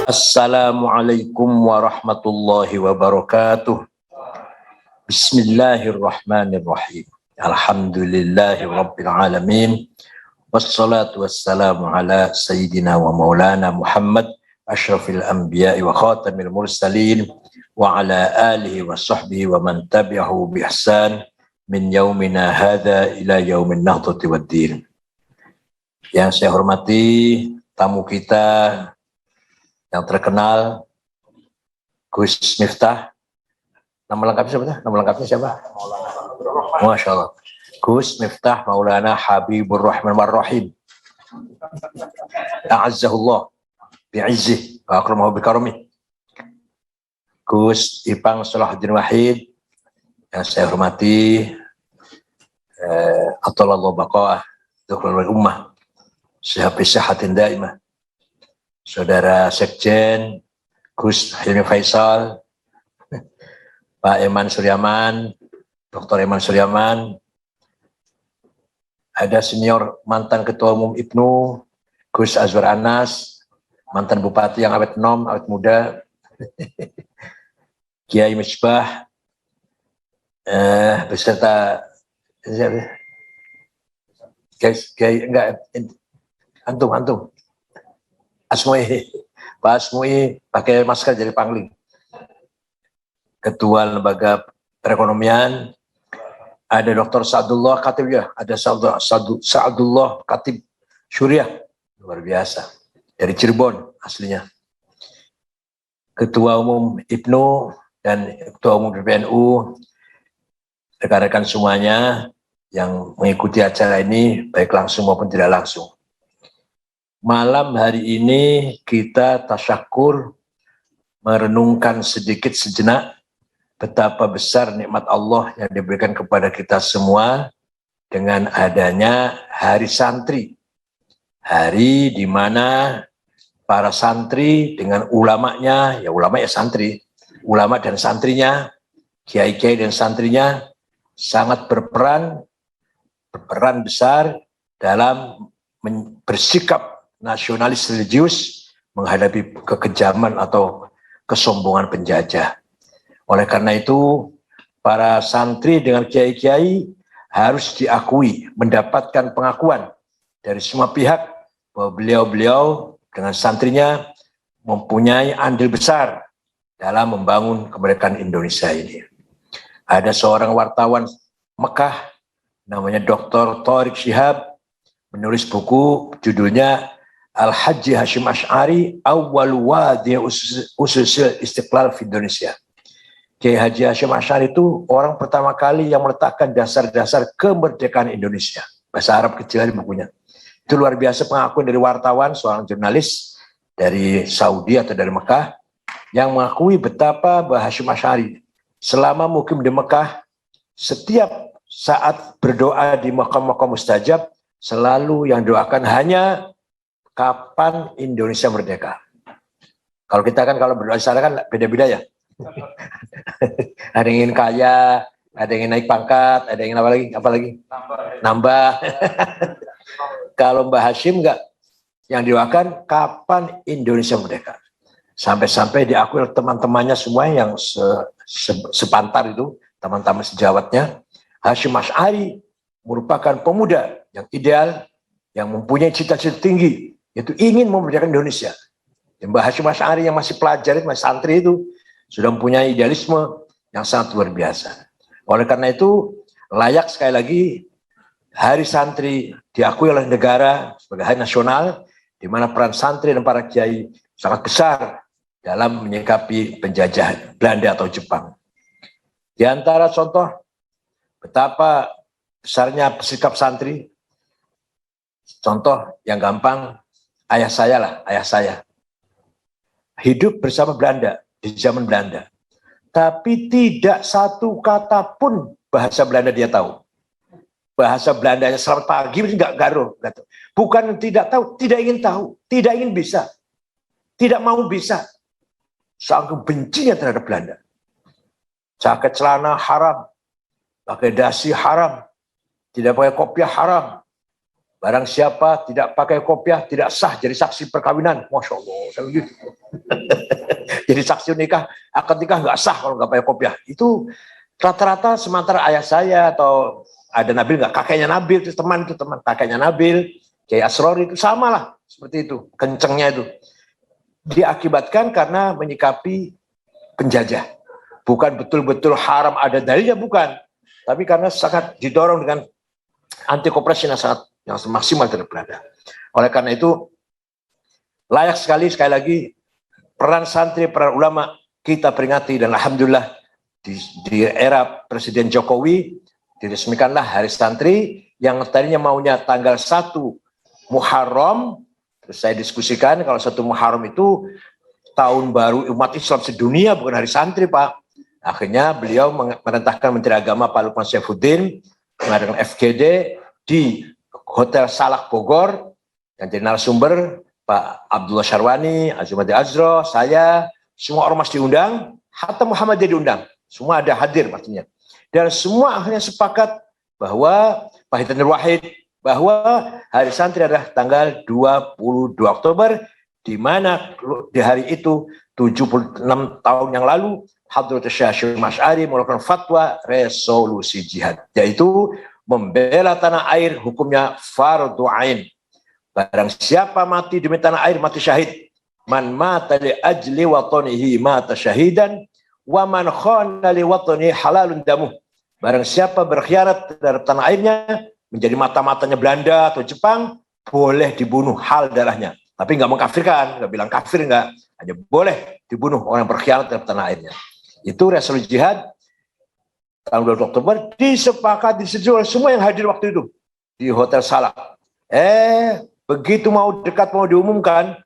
Assalamualaikum warahmatullahi wabarakatuh. Bismillahirrahmanirrahim. Alhamdulillahi rabbil alamin. Wassalatu wassalamu ala sayyidina wa maulana Muhammad asyrafil anbiya'i wa khatamil mursalin wa ala alihi wa sahbihi wa man tabi'ahu bi ihsan min yaumina hadza ila yaumin nahdhati waddin. Yang saya hormati tamu kita yang terkenal, Gus Miftah. Nama lengkapnya siapa? Nama lengkapnya siapa? Masya Allah. Gus Miftah Maulana Habibur Rahman Warrahim. A'azzahullah bi'izzih wa akramahu bikaramih. Gus Ipang Salahuddin Wahid yang saya hormati, Atalallahu baqa'ah Dukhlul Ummah Sihabi Sihatin Daimah. Saudara Sekjen Gus Hilmi Faisal, Pak Eman Suryaman, Dr. Eman Suryaman, ada senior mantan Ketua Umum IPNU Gus Azwar Anas, mantan Bupati yang awet nom, awet muda, Kiai Misbah, beserta Kiai enggak antum Asmui, Pak Asmui pakai masker jadi pangling. Ketua Lembaga Perekonomian, ada Dr. Sa'dullah Khatib ya, ada Sa'dullah Khatib Syuriah, luar biasa, dari Cirebon aslinya. Ketua Umum IPNU dan Ketua Umum PBNU, rekan-rekan semuanya yang mengikuti acara ini, baik langsung maupun tidak langsung. Malam hari ini kita tasyakur, merenungkan sedikit sejenak betapa besar nikmat Allah yang diberikan kepada kita semua dengan adanya Hari Santri. Hari di mana para santri dengan ulamanya, ya ulama ya santri, ulama dan santrinya, kiai-kiai dan santrinya sangat berperan besar dalam bersikap nasionalis religius menghadapi kekejaman atau kesombongan penjajah. Oleh karena itu, para santri dengan kiai-kiai harus diakui, mendapatkan pengakuan dari semua pihak bahwa beliau-beliau dengan santrinya mempunyai andil besar dalam membangun kemerdekaan Indonesia ini. Ada seorang wartawan Mekah namanya Dr. Thariq Shihab menulis buku judulnya Al-Haji Hashim Asy'ari Awwal Wadi Usul Istiqlal di Indonesia. Kiai Haji Hashim Asy'ari itu orang pertama kali yang meletakkan dasar-dasar kemerdekaan Indonesia. Bahasa Arab kecil di bukunya. Itu luar biasa pengakuan dari wartawan, seorang jurnalis dari Saudi atau dari Mekah yang mengakui betapa Mbah Hashim Asy'ari selama mukim di Mekah, setiap saat berdoa di makam-makam mustajab, selalu yang doakan hanya kapan Indonesia merdeka. Kalau kita kan kalau berdoa sana kan beda-beda ya. Ada yang ingin kaya, ada yang ingin naik pangkat, ada yang ingin apa lagi? Nambah. Kalau Mbah Hashim enggak, yang doakan kapan Indonesia merdeka. Sampai-sampai diakui teman-temannya semua yang sepantar itu, teman-teman sejawatnya, Hashim Asy'ari merupakan pemuda yang ideal, yang mempunyai cita-cita tinggi, yaitu ingin memerdekakan Indonesia. Mbah Hashim Asy'ari yang masih pelajar, masih santri itu sudah mempunyai idealisme yang sangat luar biasa. Oleh karena itu layak sekali lagi Hari Santri diakui oleh negara sebagai hari nasional, di mana peran santri dan para kiai sangat besar dalam menyikapi penjajahan Belanda atau Jepang. Di antara contoh betapa besarnya sikap santri, contoh yang gampang, ayah saya hidup bersama Belanda di zaman Belanda, tapi tidak satu kata pun bahasa Belanda dia tahu. Bahasa Belandanya selamat pagi nggak garuh, bukan tidak tahu, tidak ingin tahu, tidak ingin bisa, tidak mau bisa, saking bencinya terhadap Belanda. Jaket celana haram, pakai dasi haram, tidak pakai kopiah haram, Barang siapa tidak pakai kopiah tidak sah jadi saksi perkawinan. Masya Allah, saya begitu. Jadi saksi nikah, akad nikah nggak sah kalau nggak pakai kopiah. Itu rata-rata sementara ayah saya atau ada Nabil nggak, kakeknya Nabil itu teman kakeknya Nabil, Kiai Asrori itu sama lah seperti itu, kencengnya itu. Diakibatkan karena menyikapi penjajah, bukan betul-betul haram ada dalilnya, bukan, tapi karena sangat didorong dengan anti koperasi yang maksimal terberada. Oleh karena itu layak sekali lagi peran santri, peran ulama kita peringati, dan alhamdulillah di era Presiden Jokowi diresmikanlah Hari Santri yang tadinya maunya tanggal 1 Muharram. Terus saya diskusikan kalau 1 Muharram itu tahun baru umat Islam sedunia, bukan Hari Santri, Pak. Akhirnya beliau merintahkan Menteri Agama Pak Lukman Saifuddin mengadakan FGD di Hotel Salak Bogor, yang jadi narasumber Pak Abdullah Syarwani, Azumati Azro, saya, semua ormas diundang, hatta Muhammadiyah diundang, semua ada hadir pastinya. Dan semua akhirnya sepakat bahwa Pak Hidayat Nur Wahid, bahwa Hari Santri adalah tanggal 22 Oktober, di mana di hari itu 76 tahun yang lalu Hadratus Syekh Hasyim Asy'ari mengeluarkan fatwa resolusi jihad, yaitu membela tanah air hukumnya fardhu ain. Barang siapa mati demi tanah air mati syahid. Man mata li ajli watanihi mata syahidan wa man khana li watanihi halalun damuh. Barang siapa berkhianat terhadap tanah airnya menjadi mata-matanya Belanda atau Jepang, boleh dibunuh hal darahnya. Tapi nggak mengkafirkan, nggak bilang kafir, nggak, hanya boleh dibunuh orang yang berkhianat terhadap tanah airnya. Itu resolusi jihad tahun 22 Oktober disepakati disetujui oleh semua yang hadir waktu itu di Hotel Salak. Begitu mau dekat mau diumumkan,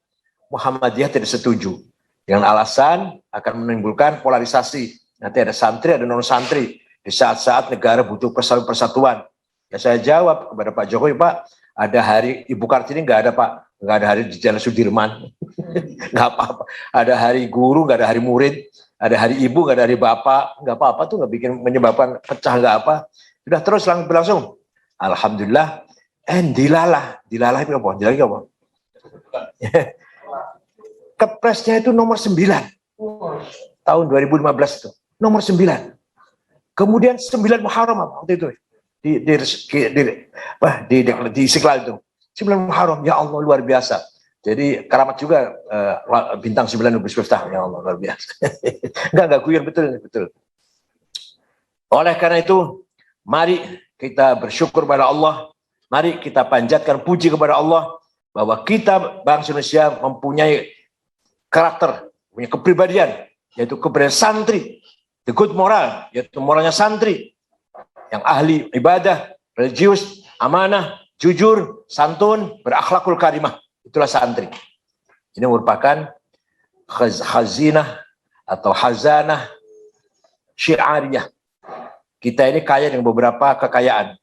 Muhammadiyah tidak setuju dengan alasan akan menimbulkan polarisasi. Nanti ada santri, ada non santri di saat-saat negara butuh persatuan. Ya saya jawab kepada Pak Jokowi, Pak, ada hari Ibu Kartini nggak ada, Pak, nggak ada hari di Jalan Sudirman, nggak apa-apa. Ada hari guru, nggak ada hari murid. Ada hari ibu, nggak ada hari bapak, nggak apa-apa tuh, nggak bikin menyebabkan pecah, nggak apa. Sudah terus berlangsung. Alhamdulillah. Dilalah itu apa? Dilalah apa? Kepresnya itu nomor 9 tahun 2015 itu, nomor 9. Kemudian 9 Muharram waktu itu di Istiqlal itu 9 Muharram, ya Allah luar biasa. Jadi keramat juga bintang 9 Bismiftah, ya Allah luar biasa. Enggak guyon, betul. Oleh karena itu, mari kita bersyukur pada Allah, mari kita panjatkan puji kepada Allah bahwa kita bangsa Indonesia mempunyai karakter, punya kepribadian, yaitu kepribadian santri, the good moral, yaitu moralnya santri yang ahli ibadah, religius, amanah, jujur, santun, berakhlakul karimah. Itulah santri. Ini merupakan khazinah atau hazanah syiariyah. Kita ini kaya dengan beberapa kekayaan.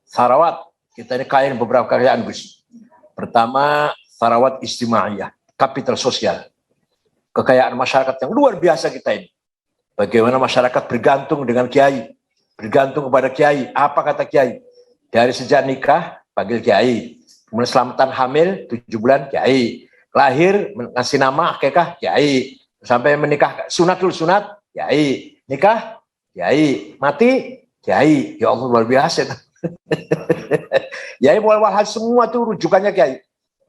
Sarawat, kita ini kaya dengan beberapa kekayaan, Gus. Pertama, sarawat istimaiyah, kapital sosial. Kekayaan masyarakat yang luar biasa kita ini. Bagaimana masyarakat bergantung dengan kiai, bergantung kepada kiai. Apa kata kiai? Dari sejak nikah, panggil kiai. Kemudian selamatan hamil 7 bulan, kiai. Lahir, ngasih nama, akikah, kiai. Sampai menikah, sunat, kiai. Nikah, kiai. Mati, kiai. Ya Allah, luar biasa. Kiai walhal semua tuh rujukannya kiai.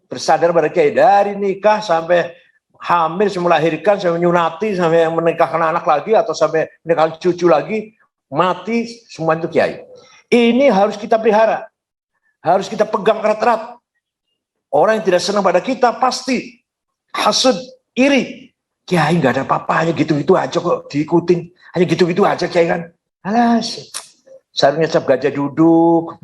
Bersandar pada kiai. Dari nikah sampai hamil, sampai melahirkan, sampai menyunati, sampai menikahkan anak lagi, atau sampai menikahkan cucu lagi, mati, semua itu kiai. Ini harus kita pelihara. Harus kita pegang erat-erat. Orang yang tidak senang pada kita pasti hasud, iri. Kiai nggak ada apa-apanya, gitu-gitu aja kok diikutin. Hanya gitu-gitu aja kiai kan. Alas, sarungnya cap gajah duduk,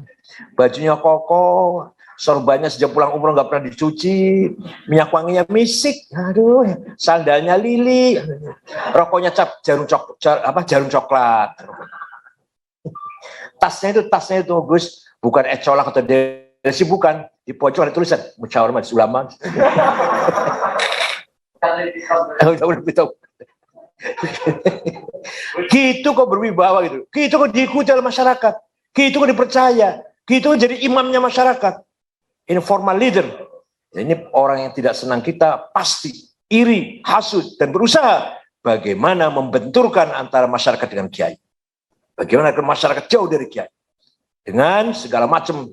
bajunya kokoh, sorbannya sejak pulang umroh nggak pernah dicuci, minyak wanginya misik, aduh, sandalnya lili, rokoknya cap jarum coklat. Tasnya itu Gus, bukan ecolak atau desi, bukan, di pojok ada tulisan musyawarah majelis ulama. Gitu kok berwibawa gitu, gitu kok diikuti oleh masyarakat, gitu kok dipercaya, Gitu jadi imamnya masyarakat. Informal leader. Ini orang yang tidak senang kita pasti iri, hasut, dan berusaha bagaimana membenturkan antara masyarakat dengan kiai. Bagaimana agar masyarakat jauh dari kiai. Dengan segala macam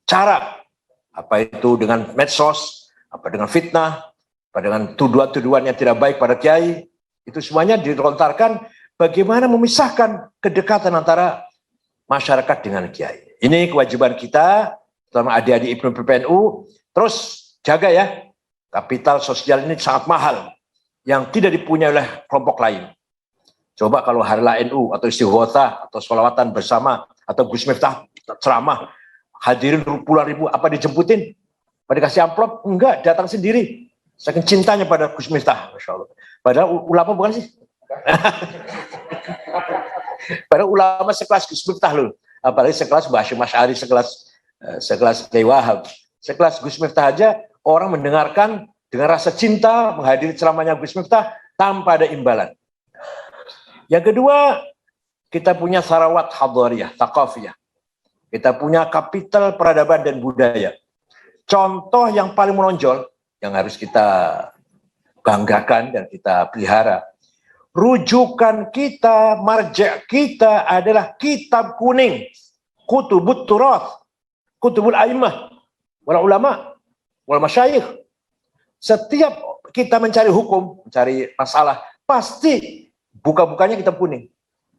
cara. Apa itu dengan medsos, apa dengan fitnah, apa dengan tuduhan-tuduhan yang tidak baik pada kiai. Itu semuanya dilontarkan bagaimana memisahkan kedekatan antara masyarakat dengan kiai. Ini kewajiban kita, terutama adik-adik IPNU PPNU, terus jaga ya, kapital sosial ini sangat mahal, yang tidak dipunyai oleh kelompok lain. Coba kalau Harla NU, atau istighothah, atau sholawatan bersama, atau Gus Miftah ceramah, hadirin puluhan ribu, apa dijemputin? Apa dikasih amplop? Enggak, datang sendiri. Saking cintanya pada Gus Miftah, Masya Allah. Padahal ulama bukan sih? Padahal ulama sekelas Gus Miftah loh. Apalagi sekelas Mbah Hasyim Asy'ari, sekelas Kiai Wahab, sekelas Gus Miftah aja orang mendengarkan dengan rasa cinta, menghadiri ceramahnya Gus Miftah tanpa ada imbalan. Yang kedua, kita punya sarawat hadhariyah, thaqafiyah. Kita punya kapital peradaban dan budaya. Contoh yang paling menonjol yang harus kita banggakan dan kita pelihara. Rujukan kita, marja' kita adalah kitab kuning. Kutubut turath, kutubul a'immah, wal ulama, wal masyayikh. Setiap kita mencari hukum, mencari masalah, pasti buka-bukanya kitab kuning.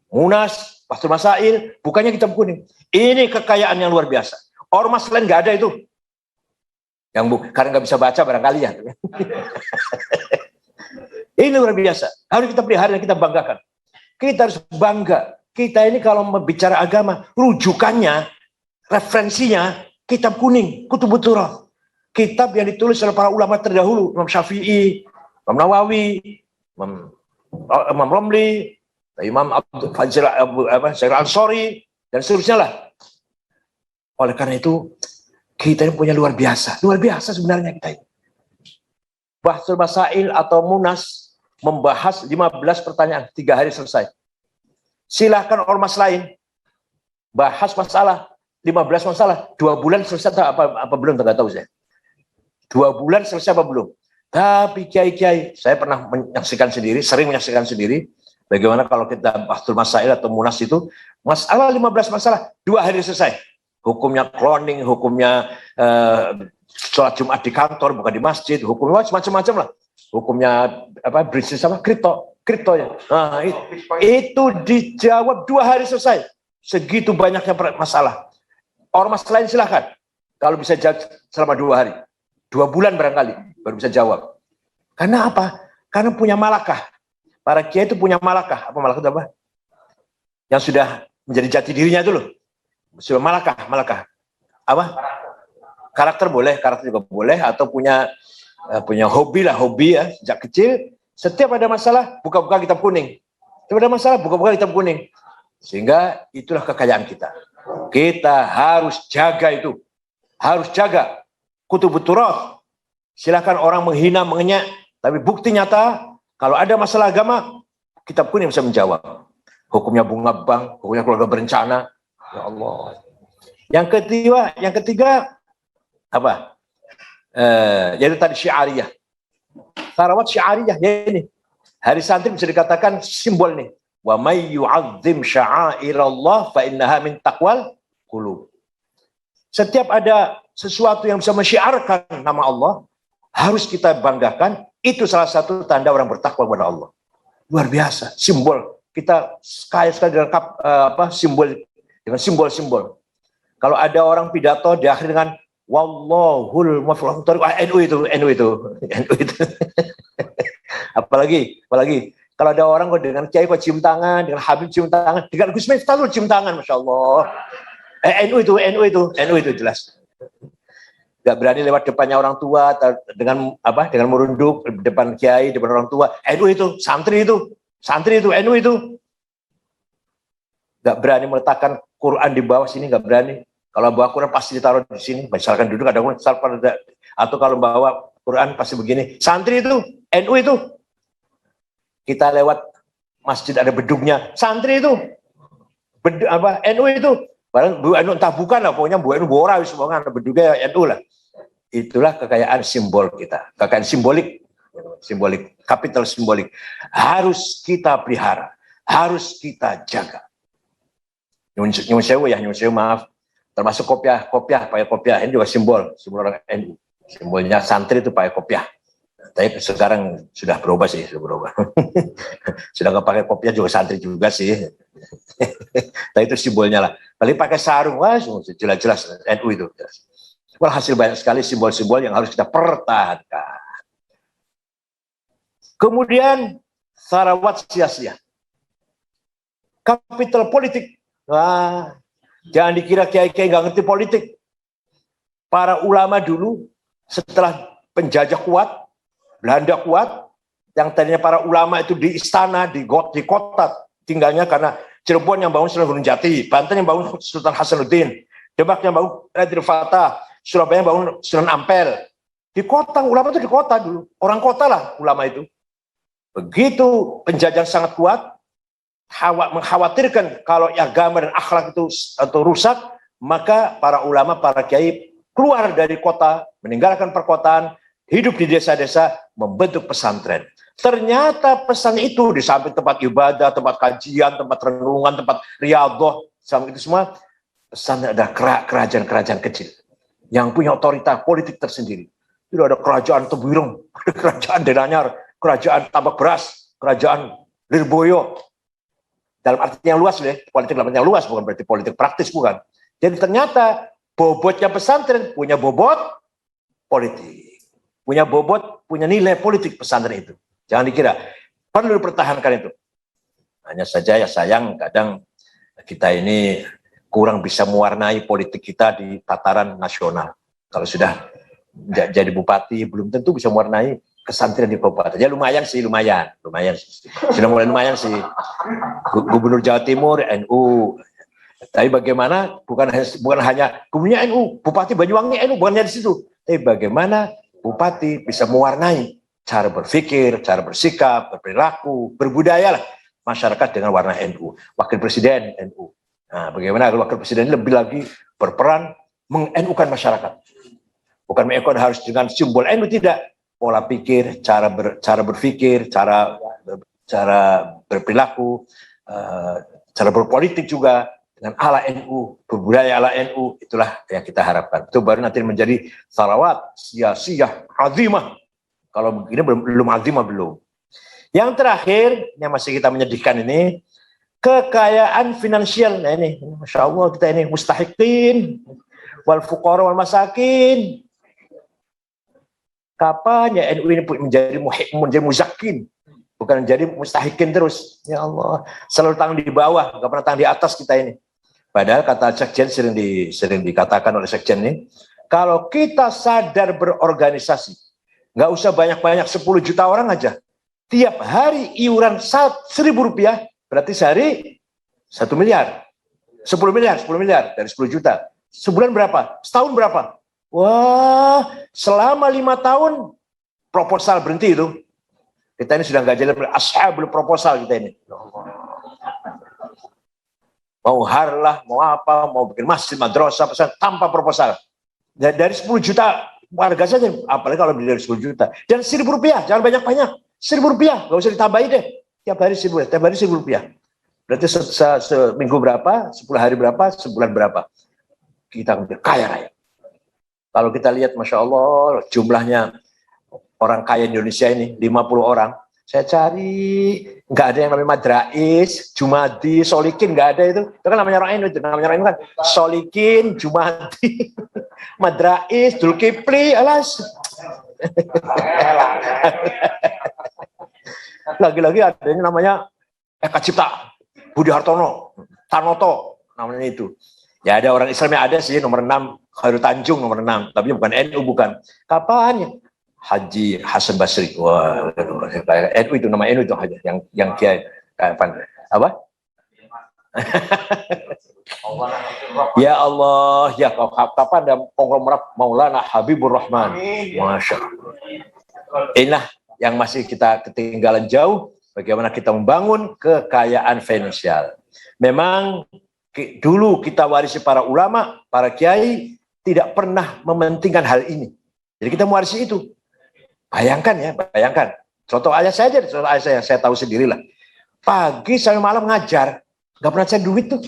Munas, Bahasul Masail, bukannya kitab kuning. Ini kekayaan yang luar biasa. Ormas lain nggak ada itu. Karena nggak bisa baca barangkali ya. Ini luar biasa. Harus kita pelihara dan kita banggakan. Kita harus bangga. Kita ini kalau bicara agama, rujukannya, referensinya, kitab kuning, Kutubut Turath. Kitab yang ditulis oleh para ulama terdahulu. Imam Syafi'i, Imam Nawawi, Imam Romli, Imam Abdul Fajr Al-Ansari, dan seterusnya lah. Oleh karena itu, kita ini punya luar biasa. Luar biasa sebenarnya kita ini. Bahasul Masail atau Munas membahas 15 pertanyaan, 3 hari selesai. Silahkan ormas lain bahas masalah 15 masalah, 2 bulan selesai apa belum, nggak tahu saya. 2 bulan selesai apa belum. Tapi kiai-kiai, saya pernah menyaksikan sendiri, sering menyaksikan sendiri, bagaimana kalau kita Bahasul Masail atau Munas itu masalah 15 masalah 2 hari selesai. Hukumnya cloning, hukumnya sholat Jumat di kantor bukan di masjid, hukumnya macam-macam lah. Hukumnya apa, bisnis apa, kripto ya. Nah, itu dijawab 2 hari selesai. Segitu banyaknya masalah. Ormas lain silahkan. Kalau bisa jawab selama 2 hari. 2 bulan barangkali baru bisa jawab. Karena apa? Karena punya malakah. Para kiai itu punya malakah. Apa malakah itu apa? Yang sudah menjadi jati dirinya itu loh. Sudah malakah. Apa? Karakter boleh, karakter juga boleh, atau punya hobi ya, sejak kecil, setiap ada masalah, buka-buka kitab kuning. Setiap ada masalah, buka-buka kitab kuning. Sehingga itulah kekayaan kita. Kita harus jaga itu. Harus jaga. Kutubut Turath. Silakan orang menghina, mengenyak, tapi bukti nyata, kalau ada masalah agama, kitab kuning bisa menjawab. Hukumnya bunga bank, hukumnya keluarga berencana. Ya Allah. Yang ketiga apa? Yaitu tadi syiariyah. Sarawat syiariyah ya ini. Hari santri bisa dikatakan simbol nih. Wa may yu'azzim sya'airallah fa innaha min taqwal qulub. Setiap ada sesuatu yang bisa mensyiarkan nama Allah, harus kita banggakan. Itu salah satu tanda orang bertakwa kepada Allah. Luar biasa, simbol. Kita kaya sekali dengan simbol-simbol. Kalau ada orang pidato diakhiri dengan Wallahul muwaffiq. NU itu. apalagi kalau ada orang kok dengan kiai kok cium tangan, dengan Habib cium tangan, dengan Gus Miftah cium tangan, Masya Allah. NU itu jelas. Gak berani lewat depannya orang tua dengan merunduk depan kiai, depan orang tua. NU itu, santri itu, NU itu. Gak berani meletakkan Quran di bawah sini, gak berani. Kalau bawa Quran pasti ditaruh di sini, misalkan duduk ada Quran, atau kalau bawa Quran pasti begini. Santri itu, NU itu. Kita lewat masjid ada bedugnya, santri itu. NU itu. Barang Bu Anu entah bukan lah, pokoknya Bu Anu bora semua berduga NU lah. Itulah kekayaan simbol kita, kekayaan simbolik, kapital simbolik. Harus kita pelihara, harus kita jaga. Nyun sewu ya, nyun sewu maaf. Termasuk kopiah, pakai kopiah ini juga simbol orang NU. Simbolnya santri itu pakai kopiah. Tapi sekarang sudah berubah sih, sudah nggak pakai kopiah juga santri juga sih. Tapi itu simbolnya lah. Paling pakai sarung, wah jelas-jelas NU itu. Hasil banyak sekali simbol-simbol yang harus kita pertahankan. Kemudian Sarawat sia-sia. Kapital politik. Wah, jangan dikira kiai-kiai nggak ngerti politik. Para ulama dulu setelah penjajah kuat, Belanda kuat, yang tadinya para ulama itu di istana, di kota tinggalnya karena Cirebon yang bangun Sunan Gunung Jati, Banten yang bangun Sultan Hasanuddin, Demak yang bangun Raden Fatah, Surabaya yang bangun Sunan Ampel. Di kota, ulama itu di kota dulu, orang kota lah ulama itu. Begitu penjajah sangat kuat, mengkhawatirkan kalau agama dan akhlak itu atau rusak, maka para ulama, para kiai keluar dari kota, meninggalkan perkotaan, hidup di desa-desa, membentuk pesantren. Ternyata pesan itu di samping tempat ibadah, tempat kajian, tempat renungan, tempat riyadhah, sama itu semua, pesan ada kerajaan-kerajaan kecil yang punya otoritas politik tersendiri. Itu ada kerajaan Tebireng, ada kerajaan Denanyar, kerajaan Tambak Beras, kerajaan Lirboyo. Dalam arti yang luas, politik dalam arti yang luas, bukan berarti politik praktis, bukan. Jadi ternyata bobotnya pesantren punya bobot politik, punya nilai politik pesantren itu. Jangan dikira, perlu dipertahankan itu. Hanya saja ya sayang kadang kita ini kurang bisa mewarnai politik kita di tataran nasional. Kalau sudah jadi bupati belum tentu bisa mewarnai kesantren di kabupaten. Ya lumayan sih. Sudah mulai lumayan sih. Gubernur Jawa Timur NU. Tapi bagaimana bukan hanya gubernurnya NU, Bupati Banyuwangi NU, bukan hanya di situ. Tapi bagaimana bupati bisa mewarnai cara berpikir, cara bersikap, berperilaku, berbudaya lah masyarakat dengan warna NU. Wakil Presiden NU. Nah, bagaimana wakil presiden lebih lagi berperan meng-NU-kan masyarakat. Bukan mengekor harus dengan simbol NU, tidak. Pola pikir, cara berpikir, cara berperilaku, cara berpolitik juga dengan ala NU, berbudaya ala NU, itulah yang kita harapkan. Itu baru nanti menjadi Sarawat sia-sia azimah. Kalau begini belum azimah belum. Yang terakhir yang masih kita menyedihkan ini, kekayaan finansial. Nah ini, Masya Allah kita ini mustahiqin, wal fuqara wal masakin. Kapan ya NU ini menjadi muzakin, bukan menjadi mustahiqin terus. Ya Allah, selalu tangan di bawah, nggak pernah tangan di atas kita ini. Padahal kata Sekjen sering dikatakan oleh Sekjen ini, kalau kita sadar berorganisasi, nggak usah banyak-banyak 10 juta orang aja, tiap hari iuran 1.000 rupiah, berarti sehari 1 miliar. 10 miliar dari 10 juta. Sebulan berapa? Setahun berapa? Wah, selama 5 tahun proposal berhenti itu. Kita ini sudah nggak jadi ashabul proposal kita ini. Mau harlah, mau apa, mau bikin masjid, madrasah, pesan tanpa proposal. Dari 10 juta warga saja, apalagi kalau dari 10 juta. Dan 1.000 rupiah, jangan banyak-banyak. 1.000 rupiah, nggak usah ditambahin deh. Tiap hari 1.000 rupiah. Berarti seminggu berapa, 10 hari berapa, sebulan berapa. Kita kaya raya. Kalau kita lihat, Masya Allah, jumlahnya orang kaya Indonesia ini, 50 orang. Saya cari, nggak ada yang namanya Madrais, Jumadi, Solikin, nggak ada itu. Itu kan namanya orang itu. Namanya orang itu kan Solikin, Jumadi, Madrais, Dulkipli, alas. Lagi-lagi ada yang namanya Eka Cipta, Budi Hartono, Tanoto, namanya itu. Ya ada orang Islam yang ada sih, nomor 6, Khairul Tanjung nomor 6, tapi bukan NU, bukan. Kapan ya? Haji Hasan Basri. Wah, NU itu, nama NU itu aja, yang kiai kapan? Apa? Ya Allah, ya kapan ada konglomerat Maulana Habibur Rahman. Masya Allah. Inilah yang masih kita ketinggalan jauh, bagaimana kita membangun kekayaan finansial. Memang Dulu kita warisi para ulama, para kiai tidak pernah mementingkan hal ini. Jadi kita mewarisi itu. Bayangkan ya, bayangkan. Contoh ayah saya aja, contoh ayah saya yang saya tahu sendirilah. Pagi sampai malam ngajar, nggak pernah cari duit tuh.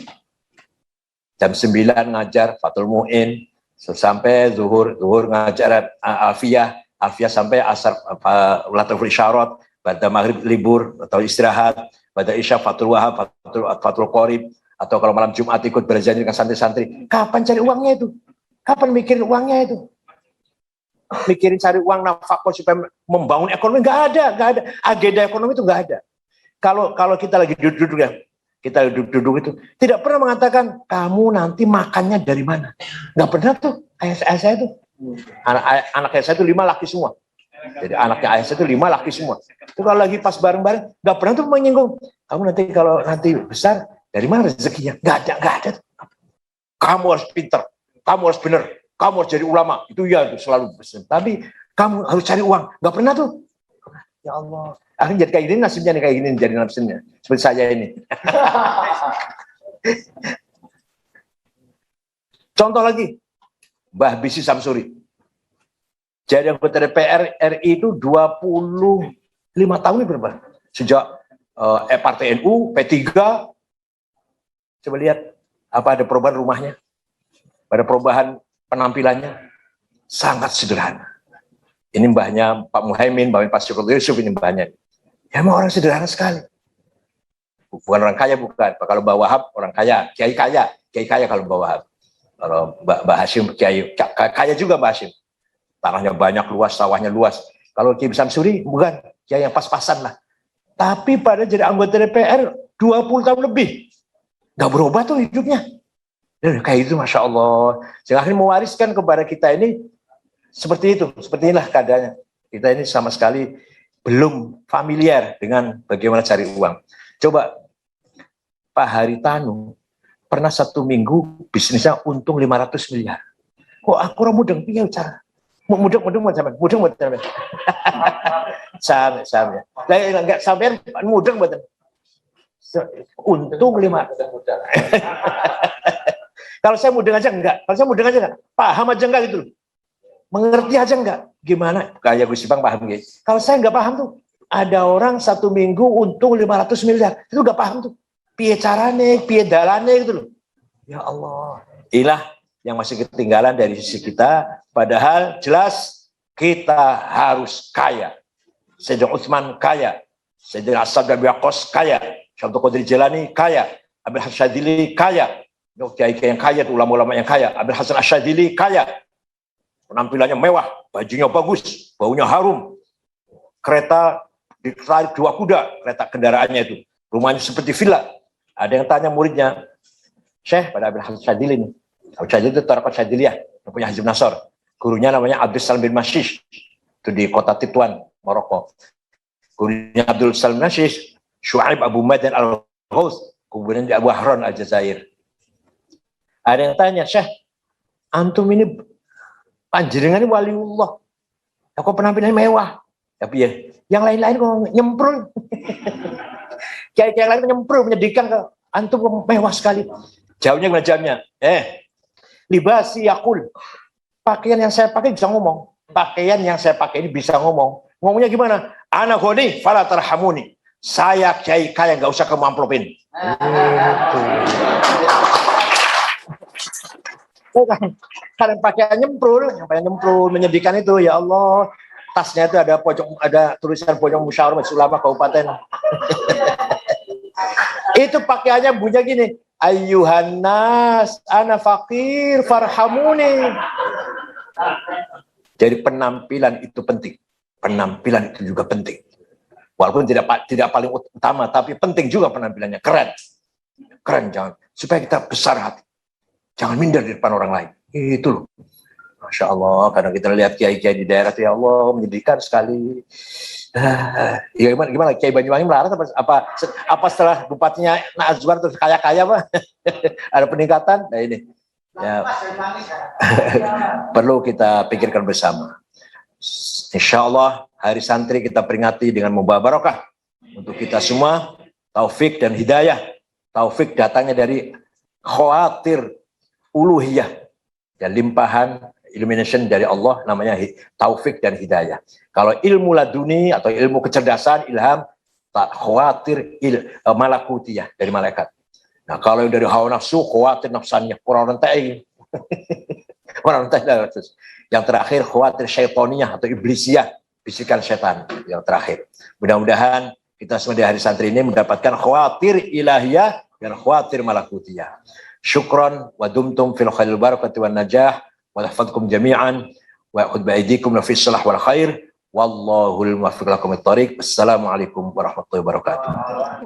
Jam 9 ngajar Fathul Mu'in, sampai zuhur ngajar Alfiyah sampai asar Latiful Isyarat, pada maghrib libur atau istirahat, pada isya Fathul Wahab, Fathul Qorib, atau kalau malam Jumat ikut berjanji dengan santri-santri. Kapan cari uangnya itu? Kapan mikirin uangnya itu? Mikirin cari uang nafkah supaya membangun ekonomi, nggak ada. Agenda ekonomi itu nggak ada. Kalau kita lagi duduk-duduk ya, kita duduk-duduk itu tidak pernah mengatakan kamu nanti makannya dari mana. Nggak pernah tuh. Ayah saya tuh, anak ayah saya itu 5 laki semua. Jadi anaknya ayah saya itu 5 laki semua. Itu kalau lagi pas bareng-bareng, nggak pernah tuh menyinggung. Kamu nanti kalau nanti besar dari mana rezekinya? Nggak ada. Kamu harus pinter, kamu harus benar, kamu harus jadi ulama. Itu ya itu selalu pesan. Tapi kamu harus cari uang. Nggak pernah tuh. Ya Allah. Akhirnya jadi kayak gini nasibnya nih, kayak gini jadi nasibnya. Seperti saya ini. Contoh lagi, Mbah Bisi Samsuri. Jadi anggota DPR RI itu 25 tahun berapa? Sejak Partai NU, P3. Coba lihat, apa ada perubahan rumahnya? Ada perubahan penampilannya? Sangat sederhana. Ini mbahnya Pak Muhaimin, mbahnya Pak Syukur Yusuf, ini mbahnya. Ya emang orang sederhana sekali. Bukan orang kaya, bukan. Kalau Mbah Wahab, orang kaya. Kiai kaya kalau Mbah Wahab. Kalau Mbah Hashim, Kiai kaya juga Mbah Hashim. Tanahnya banyak, luas, sawahnya luas. Kalau Kiai Samsuri, bukan. Kiai yang pas-pasan lah. Tapi pada jadi anggota DPR 20 tahun lebih. Nggak berubah tuh hidupnya. Dan kayak itu Masya Allah. Sehingga akhirnya mewariskan kepada kita ini seperti itu. Seperti inilah keadaannya. Kita ini sama sekali belum familiar dengan bagaimana cari uang. Coba Pak Haritanu pernah 1 minggu bisnisnya untung 500 miliar. Kok aku orang mudeng piye cara? Mudeng buat sampean. Sampean. Lah enggak sampean mudeng buat. Untung 5. Kalau saya mudeng aja enggak. Paham aja enggak gitu. Mengerti aja enggak? Gimana? Kayak Gus Ipang paham gitu. Kalau saya enggak paham tuh, ada orang 1 minggu untung 500 miliar. Itu enggak paham tuh. Piye carane, piye dalane gitu loh. Ya Allah. Inilah yang masih ketinggalan dari sisi kita. Padahal jelas kita harus kaya. Sayyidina Utsman kaya. Sayyidina As-Sa'd bin Waqqas kaya. Syaikhul Qadir Jilani kaya. Abil Hasan Asyadzili kaya. Kiai yang kaya, ulama-ulama yang kaya. Abil Hasan Asyadzili kaya. Penampilannya mewah, bajunya bagus, baunya harum. Kereta ditarik 2 kuda, kereta kendaraannya itu. Rumahnya seperti villa. Ada yang tanya muridnya, Syekh pada Abil Hasan Asyadzili ini. Abil Hasan itu Tariqat Syadziliyah, yang punya Hizb Nasr. Gurunya namanya Abdul Salam bin Mashish. Itu di kota Tituan, Maroko. Gurunya Abdul Salam bin Mashish, Syu'aib Abu Madan Al-Ghaus. Kemudian di Abu Ahran Al-Jazair. Ada yang tanya, Syekh, antum ini panjenengan ini waliullah. Kok penampilannya mewah. Tapi ya, yang lain-lain kok nyemprul. Kayak yang lain nyemprul, menyedihkan ke antum mewah sekali. Jauhnya gimana jamnya? Libasi yakul. Pakaian yang saya pakai bisa ngomong. Pakaian yang saya pakai ini bisa ngomong. Ngomongnya gimana? Ana ghani fala tarhamuni. Saya kiai kaya, nggak usah kamu amplopin. Kalian pakai nyemprul, menyedihkan itu, ya Allah. Tasnya itu ada tulisan pojok musyawarah Majelis Ulama Kabupaten. Itu pakaiannya bunyinya gini, ayyuhan nas, ana fakir farhamuni. Jadi penampilan itu penting. Penampilan itu juga penting. Walaupun tidak paling utama, tapi penting juga penampilannya. Keren, jangan. Supaya kita besar hati. Jangan minder di depan orang lain. Itu loh. Masya Allah, kadang kita lihat kiai-kiai di daerah itu, ya Allah, menyedihkan sekali. Ya gimana? Kiai Banyuwangi melarat apa setelah bupatinya Nazwar terus kaya-kaya Pak? Ada peningkatan? Nah ini. Ya, perlu kita pikirkan bersama. Insya Allah hari santri kita peringati dengan membawa barokah untuk kita semua, taufik dan hidayah. Taufik datangnya dari khawatir uluhiyah, dan limpahan illumination dari Allah, namanya taufik dan hidayah. Kalau ilmu laduni atau ilmu kecerdasan, ilham, tak khawatir malakutiyah, dari malaikat. Nah, kalau yang dari hawa nafsu, khawatir nafsannya, kurang rentai. Orang rentai. Yang terakhir, khawatir syaitoniyah atau iblisiyah, bisikan setan. Yang terakhir. Mudah-mudahan kita semua di hari santri ini mendapatkan khawatir ilahiyah dan khawatir malakutiyah. Syukran wa dumtum fil khairil barakati wan najah wa tahfadzukum jami'an wa ya'khudh bi aydikum fi shalah wal khair wallahul muwaffiq lakum at-thariq. Assalamualaikum warahmatullahi wabarakatuh.